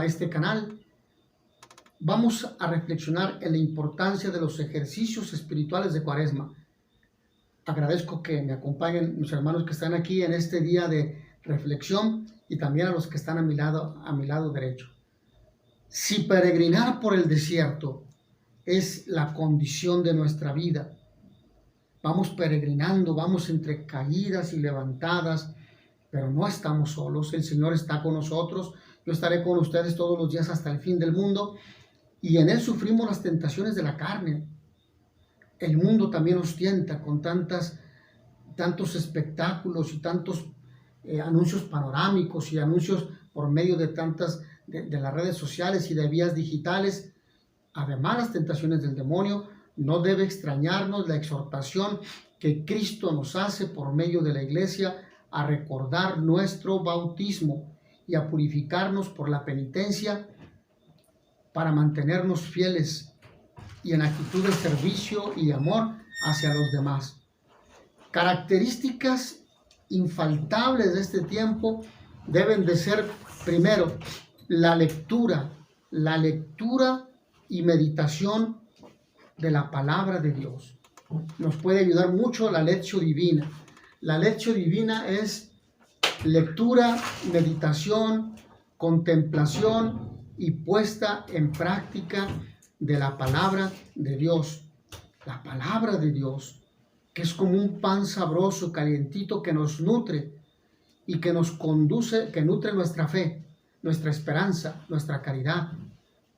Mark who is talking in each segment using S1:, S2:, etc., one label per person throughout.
S1: a este canal. Vamos a reflexionar en la importancia de los ejercicios espirituales de Cuaresma. Agradezco que me acompañen mis hermanos que están aquí en este día de reflexión y también a los que están a mi lado derecho. Si peregrinar por el desierto es la condición de nuestra vida, vamos peregrinando, vamos entre caídas y levantadas, pero no estamos solos. El Señor está con nosotros. Yo estaré con ustedes todos los días hasta el fin del mundo, y en Él sufrimos las tentaciones de la carne. El mundo también nos tienta con tantos espectáculos y tantos anuncios panorámicos y anuncios por medio de de las redes sociales y de vías digitales. Además, las tentaciones del demonio. No debe extrañarnos la exhortación que Cristo nos hace por medio de la Iglesia a recordar nuestro bautismo y a purificarnos por la penitencia para mantenernos fieles y en actitud de servicio y amor hacia los demás. Características infaltables de este tiempo deben de ser, primero, la lectura y meditación de la palabra de Dios. Nos puede ayudar mucho la lectio divina. La lectio divina es lectura, meditación, contemplación y puesta en práctica de la palabra de Dios. La palabra de Dios, que es como un pan sabroso, calientito, que nos nutre y que nos conduce, que nutre nuestra fe, nuestra esperanza, nuestra caridad,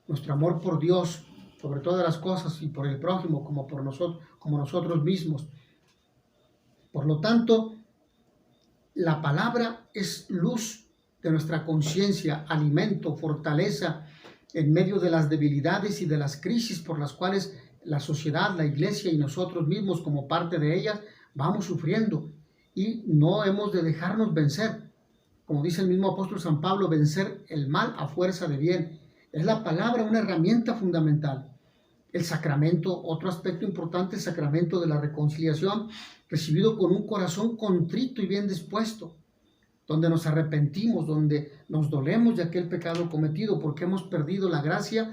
S1: nuestro amor por Dios, sobre todas las cosas, y por el prójimo como por nosotros mismos. Por lo tanto, la palabra es luz de nuestra conciencia, alimento, fortaleza en medio de las debilidades y de las crisis por las cuales la sociedad, la iglesia y nosotros mismos como parte de ellas vamos sufriendo, y no hemos de dejarnos vencer. Como dice el mismo apóstol San Pablo, vencer el mal a fuerza de bien. Es la palabra una herramienta fundamental. El sacramento, otro aspecto importante, el sacramento de la reconciliación, recibido con un corazón contrito y bien dispuesto, donde nos arrepentimos, donde nos dolemos de aquel pecado cometido, porque hemos perdido la gracia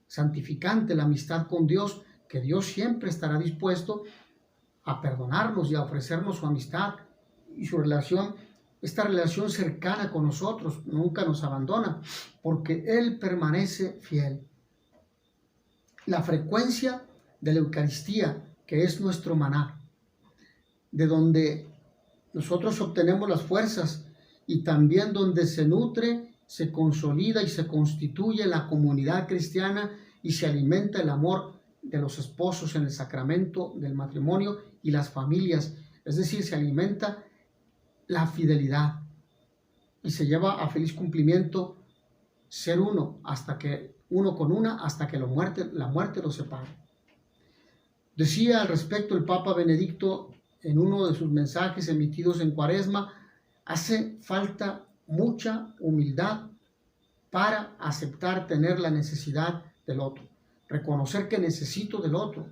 S1: santificante, la amistad con Dios, que Dios siempre estará dispuesto a perdonarnos y a ofrecernos su amistad y su relación, esta relación cercana con nosotros. Nunca nos abandona, porque Él permanece fiel. La frecuencia de la Eucaristía, que es nuestro maná, de donde nosotros obtenemos las fuerzas y también donde se nutre, se consolida y se constituye la comunidad cristiana y se alimenta el amor de los esposos en el sacramento del matrimonio y las familias. Es decir, se alimenta la fidelidad y se lleva a feliz cumplimiento ser uno con una hasta que la muerte los separe. Decía al respecto el Papa Benedicto en uno de sus mensajes emitidos en Cuaresma: hace falta mucha humildad para aceptar tener la necesidad del otro, reconocer que necesito del otro,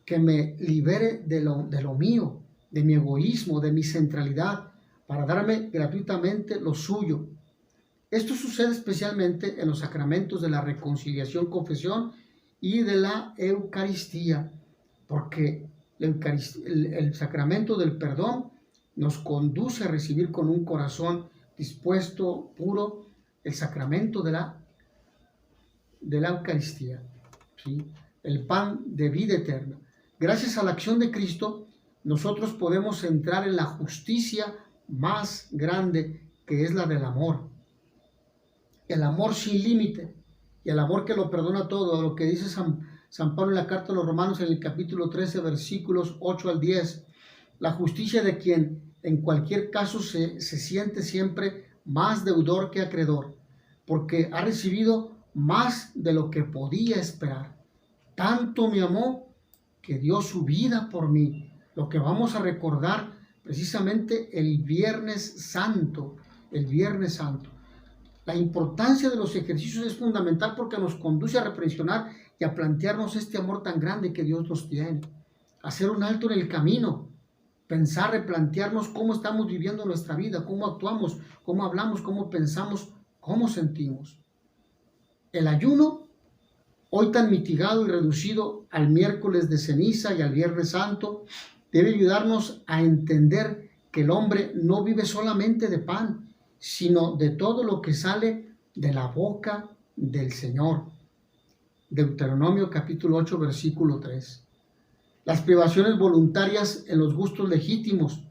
S1: que me libere de lo mío, de mi egoísmo, de mi centralidad, para darme gratuitamente lo suyo. Esto sucede especialmente en los sacramentos de la reconciliación, confesión y de la Eucaristía, porque el sacramento del perdón nos conduce a recibir con un corazón dispuesto, puro, el sacramento de la Eucaristía, ¿sí? El pan de vida eterna. Gracias a la acción de Cristo, nosotros podemos entrar en la justicia más grande, que es la del amor. El amor sin límite y el amor que lo perdona todo, lo que dice San Pablo en la carta a los Romanos en el capítulo 13, versículos 8 al 10. La justicia de quien en cualquier caso se siente siempre más deudor que acreedor, porque ha recibido más de lo que podía esperar. Tanto me amó que dio su vida por mí. Lo que vamos a recordar precisamente el Viernes Santo. La importancia de los ejercicios es fundamental porque nos conduce a reflexionar y a plantearnos este amor tan grande que Dios nos tiene. Hacer un alto en el camino, pensar, replantearnos cómo estamos viviendo nuestra vida, cómo actuamos, cómo hablamos, cómo pensamos, cómo sentimos. El ayuno, hoy tan mitigado y reducido al miércoles de ceniza y al viernes santo, debe ayudarnos a entender que el hombre no vive solamente de pan, sino de todo lo que sale de la boca del Señor. Deuteronomio capítulo 8, versículo 3. Las privaciones voluntarias en los gustos legítimos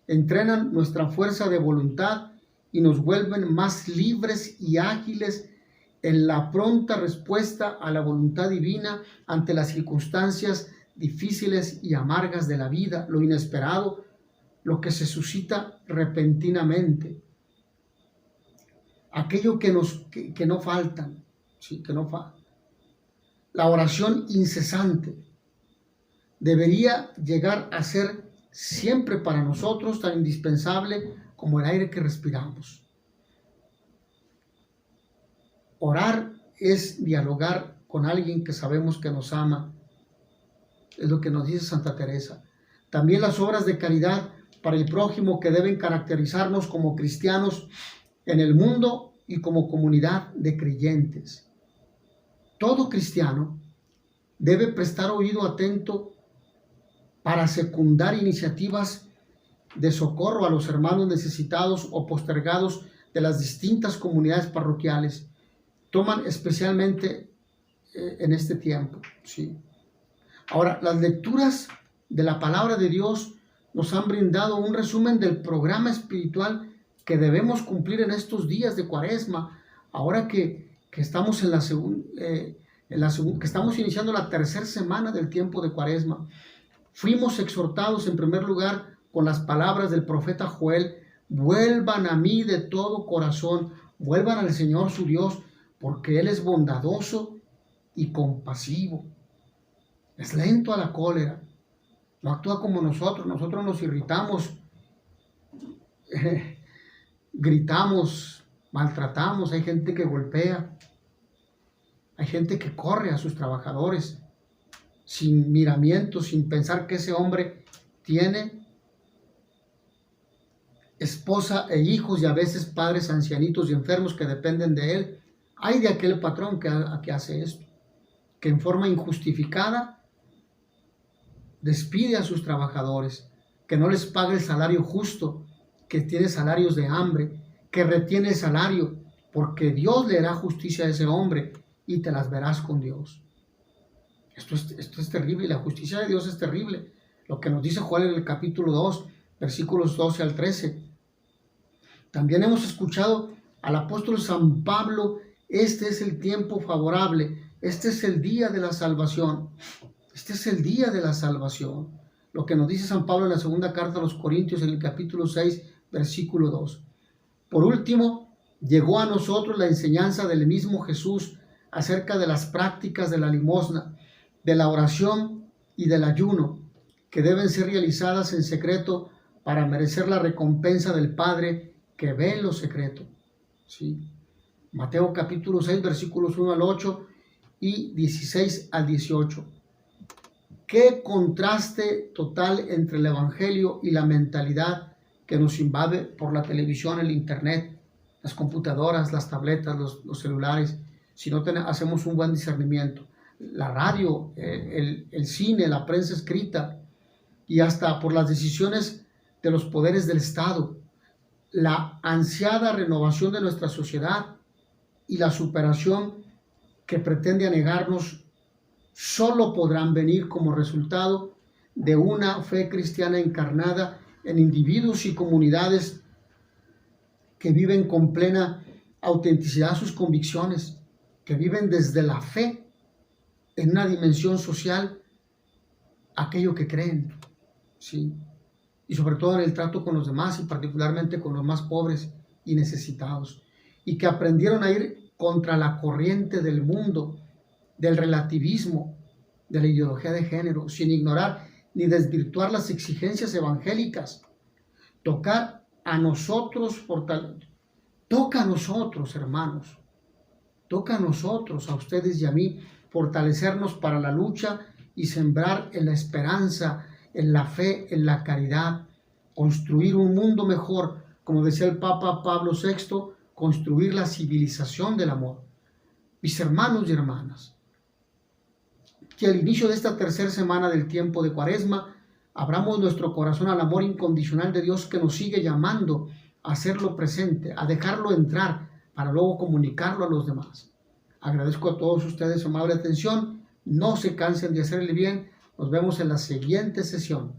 S1: entrenan nuestra fuerza de voluntad y nos vuelven más libres y ágiles en la pronta respuesta a la voluntad divina ante las circunstancias difíciles y amargas de la vida, lo inesperado, lo que se suscita repentinamente, aquello que no faltan, ¿sí? La oración incesante debería llegar a ser siempre para nosotros tan indispensable como el aire que respiramos. Orar es dialogar con alguien que sabemos que nos ama, es lo que nos dice Santa Teresa. También las obras de caridad para el prójimo que deben caracterizarnos como cristianos en el mundo y como comunidad de creyentes. Todo cristiano debe prestar oído atento para secundar iniciativas de socorro a los hermanos necesitados o postergados de las distintas comunidades parroquiales. Toman especialmente en este tiempo, ¿sí? Ahora, las lecturas de la palabra de Dios nos han brindado un resumen del programa espiritual que debemos cumplir en estos días de Cuaresma, ahora que estamos que estamos iniciando la tercera semana del tiempo de Cuaresma. Fuimos exhortados en primer lugar con las palabras del profeta Joel: vuelvan a mí de todo corazón, vuelvan al Señor su Dios, porque Él es bondadoso y compasivo. Es lento a la cólera, no actúa como nosotros nos irritamos, gritamos, maltratamos, hay gente que golpea, hay gente que corre a sus trabajadores sin miramiento, sin pensar que ese hombre tiene esposa e hijos y a veces padres ancianitos y enfermos que dependen de él. Hay de aquel patrón que hace esto, que en forma injustificada despide a sus trabajadores, que no les paga el salario justo, que tiene salarios de hambre, que retiene el salario, porque Dios le hará justicia a ese hombre y te las verás con Dios. Esto es terrible, y la justicia de Dios es terrible. Lo que nos dice Juan en el capítulo 2, versículos 12 al 13. También hemos escuchado al apóstol San Pablo: este es el tiempo favorable, este es el día de la salvación. Este es el día de la salvación. Lo que nos dice San Pablo en la segunda carta a los Corintios, en el capítulo 6, versículo 2. Por último, llegó a nosotros la enseñanza del mismo Jesús acerca de las prácticas de la limosna, de la oración y del ayuno, que deben ser realizadas en secreto para merecer la recompensa del Padre que ve en lo secreto. ¿Sí? Mateo capítulo 6, versículos 1 al 8 y 16 al 18. Qué contraste total entre el Evangelio y la mentalidad que nos invade por la televisión, el internet, las computadoras, las tabletas, los celulares, si no hacemos un buen discernimiento. La radio, el cine, la prensa escrita y hasta por las decisiones de los poderes del Estado, la ansiada renovación de nuestra sociedad y la superación que pretende anegarnos solo podrán venir como resultado de una fe cristiana encarnada en individuos y comunidades que viven con plena autenticidad sus convicciones, que viven desde la fe en una dimensión social aquello que creen, ¿sí? Y sobre todo en el trato con los demás y particularmente con los más pobres y necesitados, y que aprendieron a ir contra la corriente del mundo, del relativismo, de la ideología de género, sin ignorar ni desvirtuar las exigencias evangélicas. Toca a nosotros, hermanos, toca a nosotros, a ustedes y a mí, fortalecernos para la lucha y sembrar en la esperanza, en la fe, en la caridad, construir un mundo mejor, como decía el Papa Pablo VI, construir la civilización del amor. mis hermanos y hermanas, que al inicio de esta tercera semana del tiempo de Cuaresma, abramos nuestro corazón al amor incondicional de Dios que nos sigue llamando a hacerlo presente, a dejarlo entrar para luego comunicarlo a los demás. Agradezco a todos ustedes su amable atención. No se cansen de hacer el bien. Nos vemos en la siguiente sesión.